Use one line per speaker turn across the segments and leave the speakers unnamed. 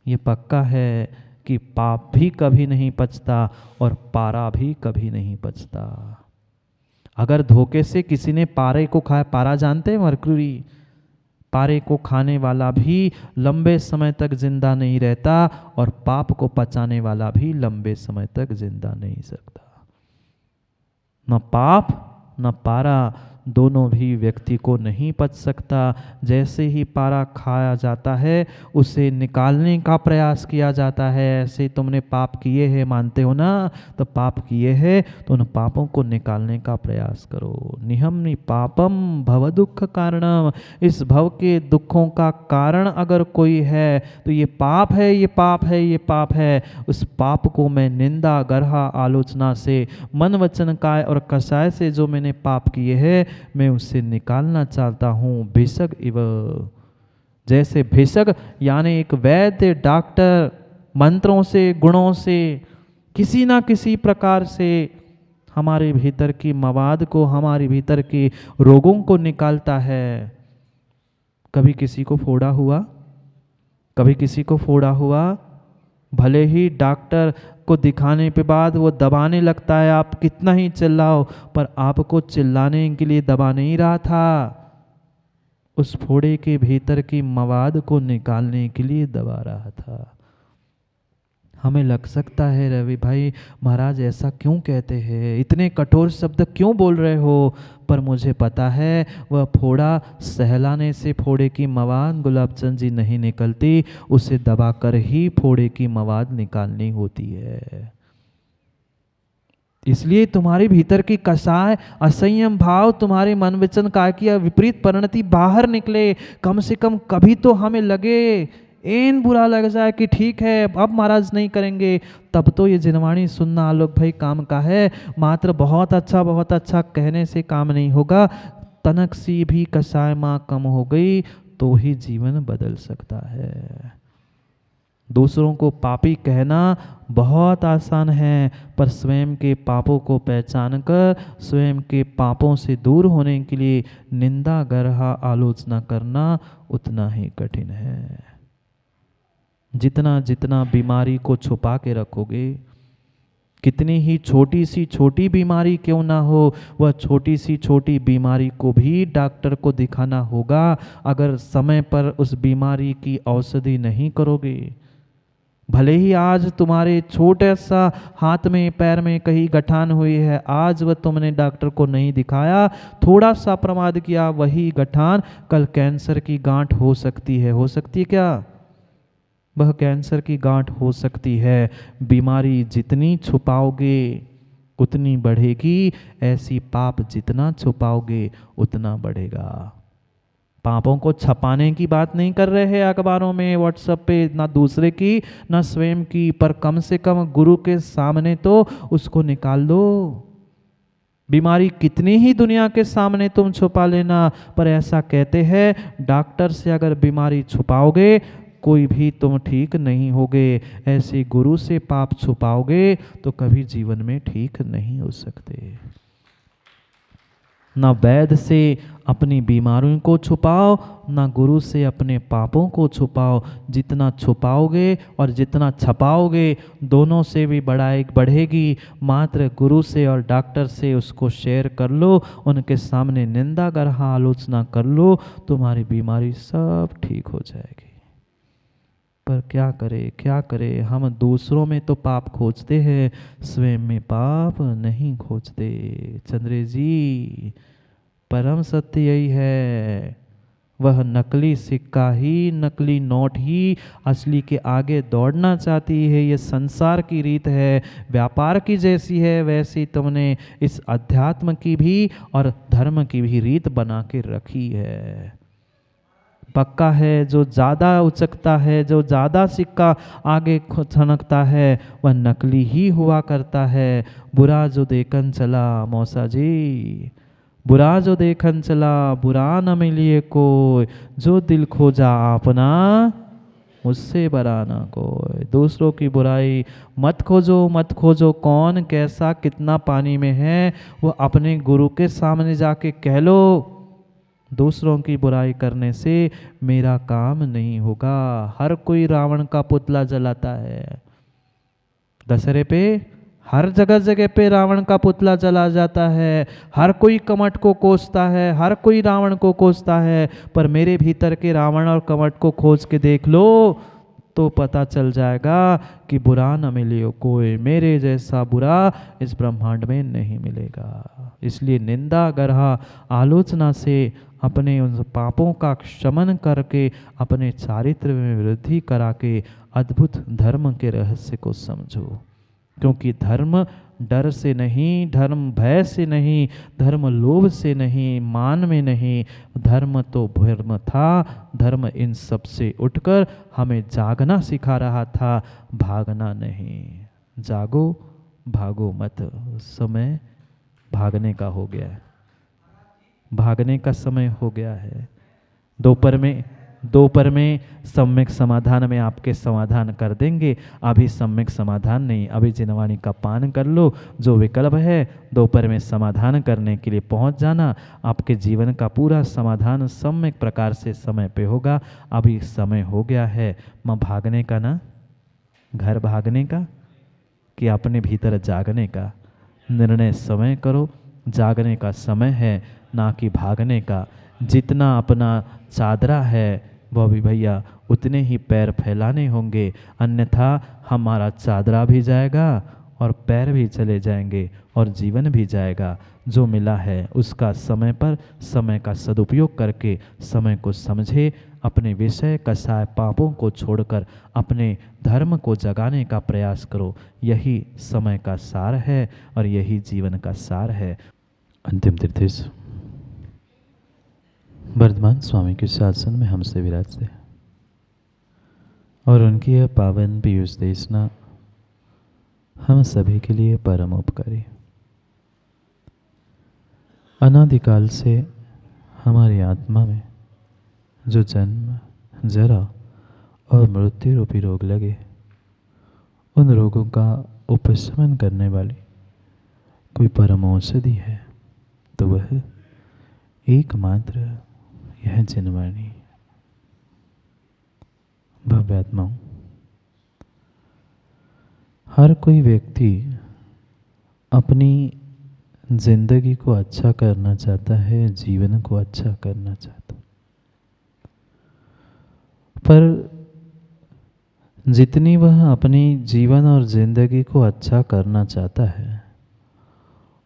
ये पक्का है कि पाप भी कभी नहीं पचता और पारा भी कभी नहीं पचता। अगर धोखे से किसी ने पारे को खाया, पारा जानते हैं मरकुरी, पारे को खाने वाला भी लंबे समय तक जिंदा नहीं रहता और पाप को पचाने वाला भी लंबे समय तक जिंदा नहीं सकता। न पाप न पारा दोनों भी व्यक्ति को नहीं पच सकता। जैसे ही पारा खाया जाता है उसे निकालने का प्रयास किया जाता है। ऐसे तुमने पाप किए हैं, मानते हो ना, तो पाप किए हैं तो उन पापों को निकालने का प्रयास करो। निहम नि पापम भव दुख कारणम, इस भव के दुखों का कारण अगर कोई है तो ये पाप है, ये पाप है, ये पाप है। उस पाप को मैं निंदा गर्हा आलोचना से, मन वचन काय और कसाय से जो मैंने पाप किए हैं मैं उससे निकालना चाहता हूँ। भिषक इव, जैसे भिषक यानी एक वैद्य डॉक्टर मंत्रों से गुणों से किसी ना किसी प्रकार से हमारे भीतर की मवाद को, हमारे भीतर के रोगों को निकालता है। कभी किसी को फोड़ा हुआ, कभी किसी को फोड़ा हुआ, भले ही डॉक्टर को दिखाने के बाद वो दबाने लगता है, आप कितना ही चिल्लाओ, पर आपको चिल्लाने के लिए दबा नहीं रहा था, उस फोड़े के भीतर की मवाद को निकालने के लिए दबा रहा था। हमें लग सकता है रवि भाई महाराज ऐसा क्यों कहते हैं, इतने कठोर शब्द क्यों बोल रहे हो, पर मुझे पता है वह फोड़ा सहलाने से फोड़े की मवाद गुलाबचंद जी नहीं निकलती, उसे दबाकर ही फोड़े की मवाद निकालनी होती है। इसलिए तुम्हारे भीतर की कसाय, असंयम भाव, तुम्हारे मन वचन काय की विपरीत परिणति बाहर निकले। कम से कम कभी तो हमें लगे, एन बुरा लग जाए कि ठीक है अब महाराज नहीं करेंगे, तब तो ये जिनवाणी सुनना आलोक भाई काम का है। मात्र बहुत अच्छा कहने से काम नहीं होगा। तनक सी भी कसाय माँ कम हो गई तो ही जीवन बदल सकता है। दूसरों को पापी कहना बहुत आसान है, पर स्वयं के पापों को पहचान कर स्वयं के पापों से दूर होने के लिए निंदा गर्हा आलोचना करना उतना ही कठिन है। जितना जितना बीमारी को छुपा के रखोगे, कितनी ही छोटी बीमारी क्यों ना हो, वह छोटी सी छोटी बीमारी को भी डॉक्टर को दिखाना होगा। अगर समय पर उस बीमारी की औषधि नहीं करोगे, भले ही आज तुम्हारे छोटे सा हाथ में पैर में कहीं गठान हुई है, आज वह तुमने डॉक्टर को नहीं दिखाया, थोड़ा सा प्रमाद किया, वही गठान कल कैंसर की गांठ हो सकती है। हो सकती है क्या? वह कैंसर की गांठ हो सकती है। बीमारी जितनी छुपाओगे उतनी बढ़ेगी, ऐसी पाप जितना छुपाओगे उतना बढ़ेगा। पापों को छपाने की बात नहीं कर रहे हैं अखबारों में, व्हाट्सएप पे, ना दूसरे की ना स्वयं की, पर कम से कम गुरु के सामने तो उसको निकाल दो। बीमारी कितनी ही दुनिया के सामने तुम छुपा लेना, पर ऐसा कहते हैं डॉक्टर से अगर बीमारी छुपाओगे कोई भी तुम ठीक नहीं होगे, ऐसे गुरु से पाप छुपाओगे तो कभी जीवन में ठीक नहीं हो सकते। ना वैद्य से अपनी बीमारियों को छुपाओ, ना गुरु से अपने पापों को छुपाओ। जितना छुपाओगे और जितना छपाओगे दोनों से भी बढ़ेगी। मात्र गुरु से और डॉक्टर से उसको शेयर कर लो, उनके सामने निंदा गर्हा आलोचना कर लो, तुम्हारी बीमारी सब ठीक हो जाएगी। पर क्या करे, हम दूसरों में तो पाप खोजते हैं, स्वयं में पाप नहीं खोजते। चंद्रे जी, परम सत्य यही है। वह नकली सिक्का ही, नकली नोट ही असली के आगे दौड़ना चाहती है। ये संसार की रीत है, व्यापार की जैसी है वैसी तुमने इस अध्यात्म की भी और धर्म की भी रीत बना के रखी है। पक्का है जो ज़्यादा उचकता है, जो ज़्यादा सिक्का आगे छनकता है, वह नकली ही हुआ करता है। बुरा जो देखन चला मौसा जी, बुरा जो देखन चला, बुरा न मिलिए कोई, जो दिल खोजा अपना मुझसे बरा ना कोई। दूसरों की बुराई मत खोजो, मत खोजो। कौन कैसा कितना पानी में है वो अपने गुरु के सामने जाके कह लो, दूसरों की बुराई करने से मेरा काम नहीं होगा। हर कोई रावण का पुतला जलाता है। दशहरे पे हर जगह जगह पे रावण का पुतला जला जाता है। हर कोई कमठ को कोसता है, हर कोई रावण को कोसता है। पर मेरे भीतर के रावण और कमठ को खोज के देख लो तो पता चल जाएगा कि बुरा न मिले कोई, मेरे जैसा बुरा इस ब्रह्मांड में नहीं मिलेगा। इसलिए निंदा गर्हा आलोचना से अपने उन पापों का क्षमन करके अपने चारित्र में वृद्धि करा के अद्भुत धर्म के रहस्य को समझो। क्योंकि धर्म डर से नहीं, धर्म भय से नहीं, धर्म लोभ से नहीं, मान में नहीं, धर्म तो धर्म था। धर्म इन सब से उठकर हमें जागना सिखा रहा था, भागना नहीं। जागो भागो मत, समय भागने का हो गया है, भागने का समय हो गया है। दोपहर में सम्यक समाधान में आपके समाधान कर देंगे। अभी सम्यक समाधान नहीं, अभी जिनवाणी का पान कर लो। जो विकल्प है दोपहर में समाधान करने के लिए पहुंच जाना। आपके जीवन का पूरा समाधान सम्यक प्रकार से समय पे होगा। अभी समय हो गया है माँ भागने का, ना घर भागने का कि अपने भीतर जागने का। निर्णय समय करो, जागने का समय है ना कि भागने का। जितना अपना चादरा है वह भी भैया उतने ही पैर फैलाने होंगे, अन्यथा हमारा चादरा भी जाएगा और पैर भी चले जाएंगे और जीवन भी जाएगा। जो मिला है उसका समय पर समय का सदुपयोग करके समय को समझे। अपने विषय कसाय पापों को छोड़कर अपने धर्म को जगाने का प्रयास करो। यही समय का सार है और यही जीवन का सार है। अंतिम तीर्थेश वर्धमान स्वामी के शासन में हमसे विराजते और उनकी यह पावन पीयूष देशना हम सभी के लिए परम उपकारी। अनादिकाल से हमारी आत्मा में जो जन्म, जरा और मृत्यु रूपी रोग लगे, उन रोगों का उपशमन करने वाली कोई परम औषधि है तो वह एकमात्र यह जिनवाणी। भव्य आत्माओं, हर कोई व्यक्ति अपनी जिंदगी को अच्छा करना चाहता है, जीवन को अच्छा करना चाहता, पर जितनी वह अपनी जीवन और जिंदगी को अच्छा करना चाहता है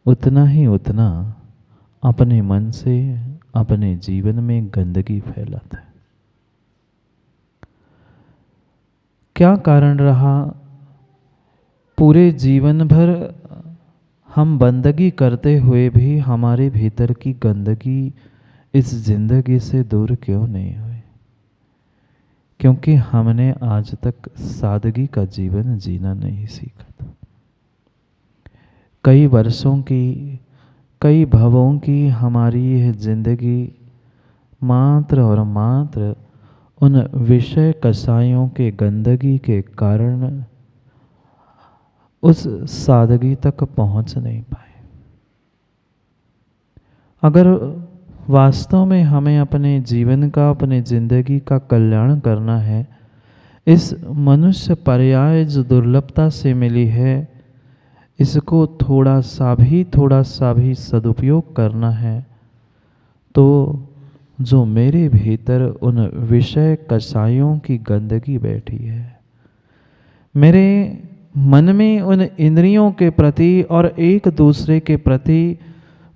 उतना अपने मन से अपने जीवन में गंदगी फैलाता है। क्या कारण रहा? पूरे जीवन भर हम बंदगी करते हुए भी हमारे भीतर की गंदगी इस जिंदगी से दूर क्यों नहीं हुई? क्योंकि हमने आज तक सादगी का जीवन जीना नहीं सीखा था। कई वर्षों की, कई भवों की हमारी यह जिंदगी मात्र और मात्र उन विषय कसायों के गंदगी के कारण उस सादगी तक पहुंच नहीं पाए। अगर वास्तव में हमें अपने जीवन का, अपने जिंदगी का कल्याण करना है, इस मनुष्य पर्याय जो दुर्लभता से मिली है इसको थोड़ा सा भी सदुपयोग करना है, तो जो मेरे भीतर उन विषय कसायों की गंदगी बैठी है, मेरे मन में उन इंद्रियों के प्रति और एक दूसरे के प्रति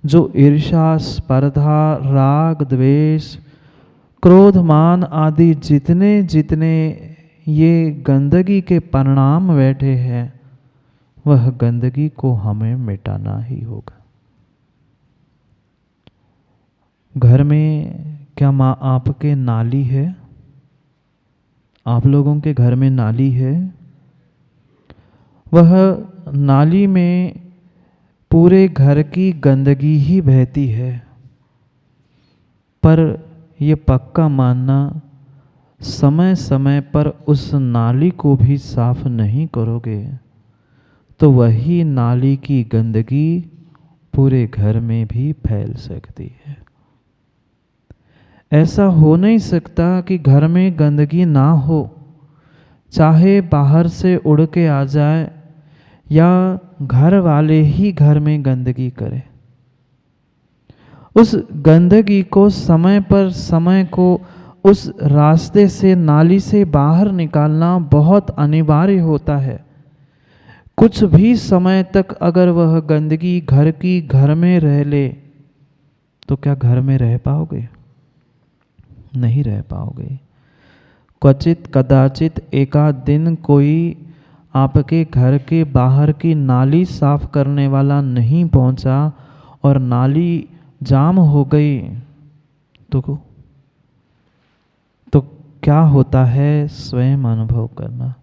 जो ईर्ष्या, स्पर्धा, राग, द्वेष, क्रोध, मान आदि जितने जितने ये गंदगी के परिणाम बैठे हैं, वह गंदगी को हमें मिटाना ही होगा। घर में क्या माँ आपके नाली है? आप लोगों के घर में नाली है? वह नाली में पूरे घर की गंदगी ही बहती है, पर ये पक्का मानना समय समय पर उस नाली को भी साफ नहीं करोगे तो वही नाली की गंदगी पूरे घर में भी फैल सकती है। ऐसा हो नहीं सकता कि घर में गंदगी ना हो, चाहे बाहर से उड़ के आ जाए या घर वाले ही घर में गंदगी करें। उस गंदगी को समय पर समय को उस रास्ते से, नाली से बाहर निकालना बहुत अनिवार्य होता है। कुछ भी समय तक अगर वह गंदगी घर की घर में रह ले तो क्या घर में रह पाओगे? नहीं रह पाओगे। क्वचित कदाचित एकाध दिन कोई आपके घर के बाहर की नाली साफ करने वाला नहीं पहुंचा और नाली जाम हो गई तो क्या होता है, स्वयं अनुभव करना।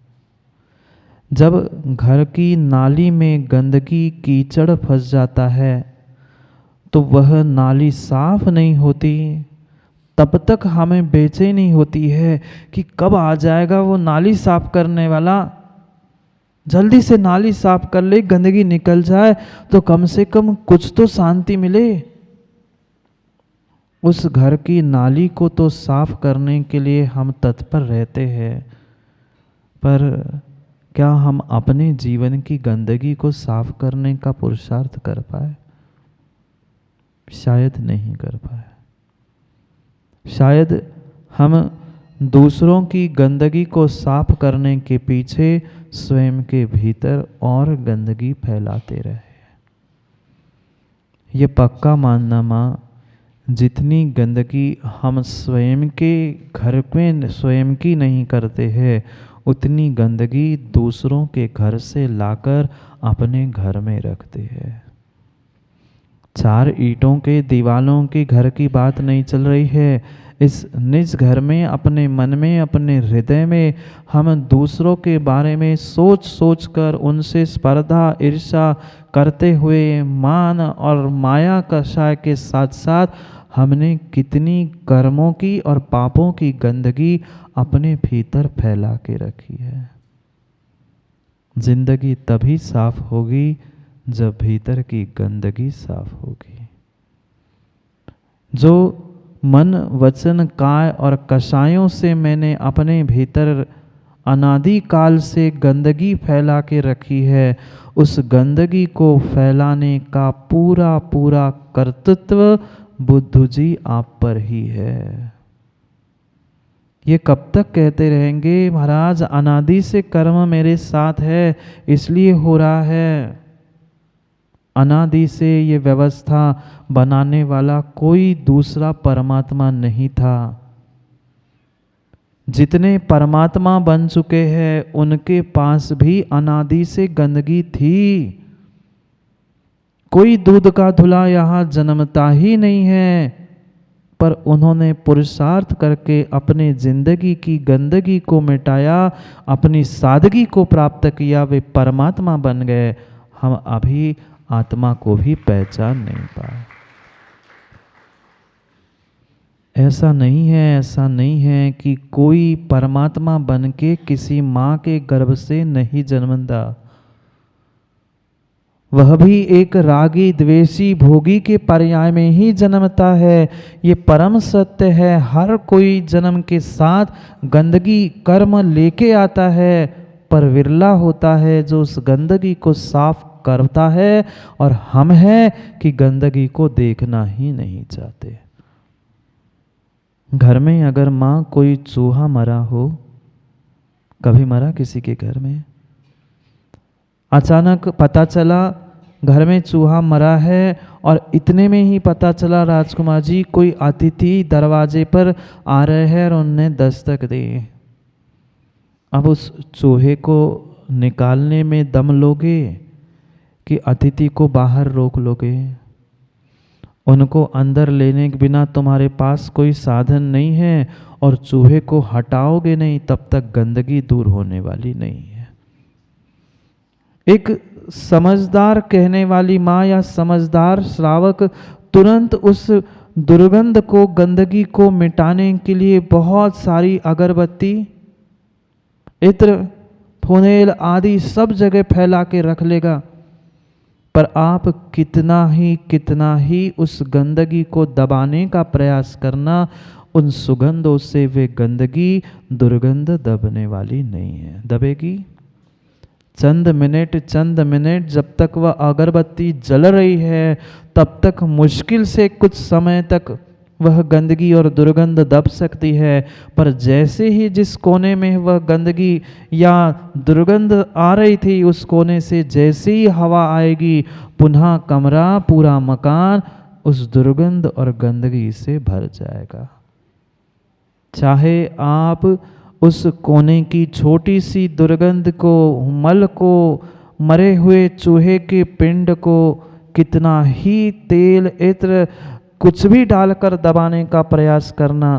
जब घर की नाली में गंदगी कीचड़ फंस जाता है तो वह नाली साफ नहीं होती, तब तक हमें बेचैनी होती है कि कब आ जाएगा वो नाली साफ करने वाला, जल्दी से नाली साफ कर ले, गंदगी निकल जाए तो कम से कम कुछ तो शांति मिले। उस घर की नाली को तो साफ करने के लिए हम तत्पर रहते हैं, पर क्या हम अपने जीवन की गंदगी को साफ करने का पुरुषार्थ कर पाए? शायद नहीं कर पाए। शायद हम दूसरों की गंदगी को साफ करने के पीछे स्वयं के भीतर और गंदगी फैलाते रहे। ये पक्का मानना माँ, जितनी गंदगी हम स्वयं के घर में स्वयं की नहीं करते हैं, उतनी गंदगी दूसरों के घर से लाकर अपने घर में रखते हैं। 4 ईंटों के दीवालों के घर की बात नहीं चल रही है। इस निज घर में, अपने मन में, अपने हृदय में हम दूसरों के बारे में सोच सोच कर उनसे स्पर्धा, ईर्ष्या करते हुए मान और माया कषाय के साथ साथ हमने कितनी कर्मों की और पापों की गंदगी अपने भीतर फैला के रखी है। जिंदगी तभी साफ होगी जब भीतर की गंदगी साफ होगी। जो मन, वचन, काय और कषायों से मैंने अपने भीतर अनादि काल से गंदगी फैला के रखी है, उस गंदगी को फैलाने का पूरा पूरा कर्तृत्व बुद्ध जी आप पर ही है। ये कब तक कहते रहेंगे, महाराज अनादि से कर्म मेरे साथ है इसलिए हो रहा है। अनादि से ये व्यवस्था बनाने वाला कोई दूसरा परमात्मा नहीं था। जितने परमात्मा बन चुके हैं उनके पास भी अनादि से गंदगी थी। कोई दूध का धुला यहाँ जन्मता ही नहीं है, पर उन्होंने पुरुषार्थ करके अपने जिंदगी की गंदगी को मिटाया, अपनी सादगी को प्राप्त किया, वे परमात्मा बन गए। हम अभी आत्मा को भी पहचान नहीं पाए। ऐसा नहीं है, ऐसा नहीं है कि कोई परमात्मा बन के किसी माँ के गर्भ से नहीं जन्मता। वह भी एक रागी, द्वेषी, भोगी के पर्याय में ही जन्मता है। ये परम सत्य है। हर कोई जन्म के साथ गंदगी कर्म लेके आता है, पर विरला होता है जो उस गंदगी को साफ करता है, और हम हैं कि गंदगी को देखना ही नहीं चाहते। घर में अगर माँ कोई चूहा मरा हो, कभी मरा किसी के घर में, अचानक पता चला घर में चूहा मरा है, और इतने में ही पता चला राजकुमार जी कोई अतिथि दरवाजे पर आ रहे हैं और उनने दस्तक दी। अब उस चूहे को निकालने में दम लोगे कि अतिथि को बाहर रोक लोगे? उनको अंदर लेने के बिना तुम्हारे पास कोई साधन नहीं है, और चूहे को हटाओगे नहीं तब तक गंदगी दूर होने वाली नहीं है। एक समझदार कहने वाली माँ या समझदार श्रावक तुरंत उस दुर्गंध को, गंदगी को मिटाने के लिए बहुत सारी अगरबत्ती, इत्र, फुनेल आदि सब जगह फैला के रख लेगा, पर आप कितना ही उस गंदगी को दबाने का प्रयास करना, उन सुगंधों से वे गंदगी दुर्गंध दबने वाली नहीं है। दबेगी चंद मिनट जब तक वह अगरबत्ती जल रही है तब तक मुश्किल से कुछ समय तक वह गंदगी और दुर्गंध दब सकती है, पर जैसे ही जिस कोने में वह गंदगी या दुर्गंध आ रही थी उस कोने से जैसे ही हवा आएगी पुनः कमरा पूरा मकान उस दुर्गंध और गंदगी से भर जाएगा। चाहे आप उस कोने की छोटी सी दुर्गंध को, मल को, मरे हुए चूहे के पिंड को कितना ही तेल इत्र कुछ भी डालकर दबाने का प्रयास करना,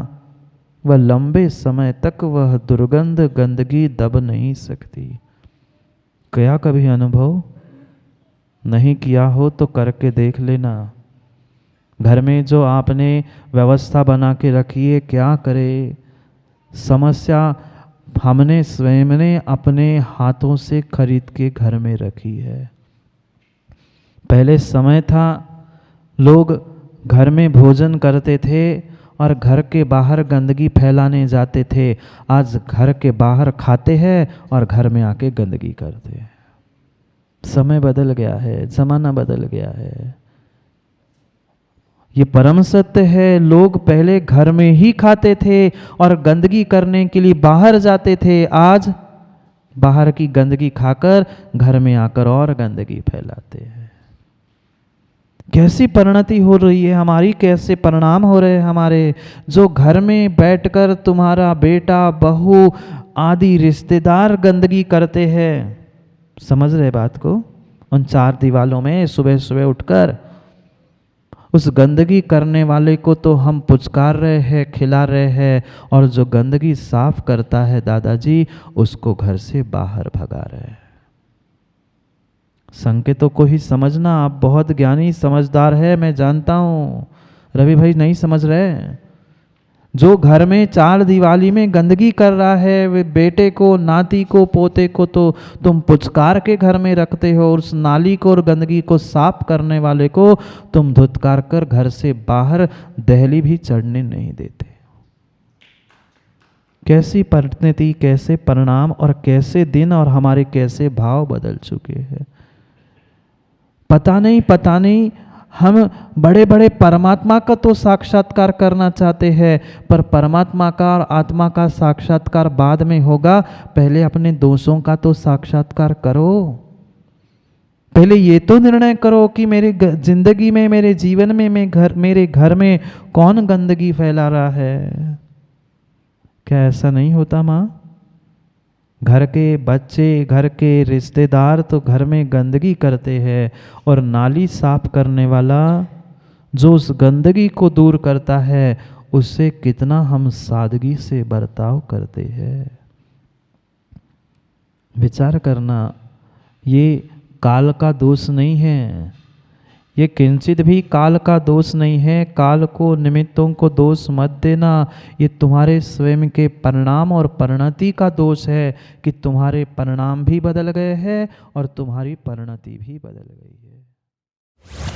वह लंबे समय तक वह दुर्गंध गंदगी दब नहीं सकती। क्या कभी अनुभव नहीं किया हो तो करके देख लेना। घर में जो आपने व्यवस्था बना के रखी है क्या करे, समस्या हमने स्वयं ने अपने हाथों से खरीद के घर में रखी है। पहले समय था लोग घर में भोजन करते थे और घर के बाहर गंदगी फैलाने जाते थे। आज घर के बाहर खाते हैं और घर में आके गंदगी करते हैं। समय बदल गया है, जमाना बदल गया है। ये परम सत्य है। लोग पहले घर में ही खाते थे और गंदगी करने के लिए बाहर जाते थे। आज बाहर की गंदगी खाकर घर में आकर और गंदगी फैलाते हैं। कैसी परिणति हो रही है हमारी, कैसे परिणाम हो रहे हैं हमारे। जो घर में बैठकर तुम्हारा बेटा, बहू आदि रिश्तेदार गंदगी करते हैं, समझ रहे बात को, उन चार दीवालों में सुबह सुबह उठकर उस गंदगी करने वाले को तो हम पुचकार रहे हैं, खिला रहे हैं, और जो गंदगी साफ करता है दादाजी उसको घर से बाहर भगा रहे हैं। संकेतों को ही समझना। आप बहुत ज्ञानी समझदार है, मैं जानता हूँ। रवि भाई नहीं समझ रहे। जो घर में चार दीवाली में गंदगी कर रहा है, वे बेटे को, नाती को, पोते को तो तुम पुचकार के घर में रखते हो, और उस नाली को और गंदगी को साफ करने वाले को तुम धुतकार कर घर से बाहर दहली भी चढ़ने नहीं देते। कैसी परिणति, कैसे परिणाम और कैसे दिन और हमारे कैसे भाव बदल चुके हैं। पता नहीं हम बड़े बड़े परमात्मा का तो साक्षात्कार करना चाहते हैं, पर परमात्मा का और आत्मा का साक्षात्कार बाद में होगा। पहले अपने दोषों का तो साक्षात्कार करो। पहले ये तो निर्णय करो कि मेरे जिंदगी में, मेरे जीवन में, मेरे घर में कौन गंदगी फैला रहा है। क्या ऐसा नहीं होता माँ? घर के बच्चे, घर के रिश्तेदार तो घर में गंदगी करते हैं, और नाली साफ करने वाला जो उस गंदगी को दूर करता है उससे कितना हम सादगी से बर्ताव करते हैं। विचार करना। ये काल का दोष नहीं है, ये किंचित भी काल का दोष नहीं है। काल को, निमित्तों को दोष मत देना। ये तुम्हारे स्वयं के परिणाम और परिणति का दोष है कि तुम्हारे परिणाम भी बदल गए हैं और तुम्हारी परिणति भी बदल गई है।